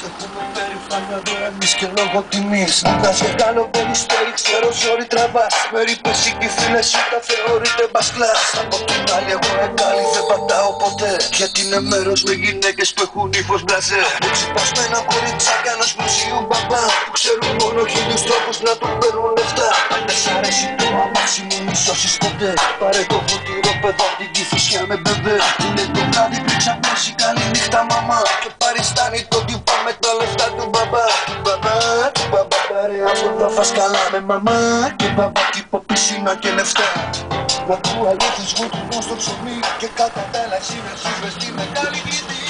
Έχουμε περηφάνεια δώρα εμείς και λόγω τιμής. Νικάς και κάνω περιστέρι, ξέρω ζόρι τραβάς. Με ρίπες ή κι οι φίλες σου τα θεωρείτε μπασκλάς. Από την άλλη εγώ εγκάλι δεν πατάω ποτέ, γιατί είναι μέρος με γυναίκες που έχουν ύφος μπλαζέ. Με ξυπασμένα κοριτσάκια ενός πλουσίου μπαμπά, που ξέρουν μόνο χίλιους τρόπους να του παίρνουν λεφτά. Αν δεν σ' αρέσει το αμάξι μου μη σώσεις ποτέ, πάρε το βουτυρό παιδό απ' την Κηφισιά με μπεμπέ. Είναι το βράδυ πριν ξαπνώσει, καλή νύχτα μαμά, και παριστάνει το τυπά με τα λεφτά του μπαμπά. Του μπαμπά παρέα μου θα φας καλά με μαμά, και μπαμπά τύπο πισίνα και λεφτά. Να του αλήθεις γούτου στο ψωμί και κατά τα έλα εσύ με στη μεγάλη γλυντή.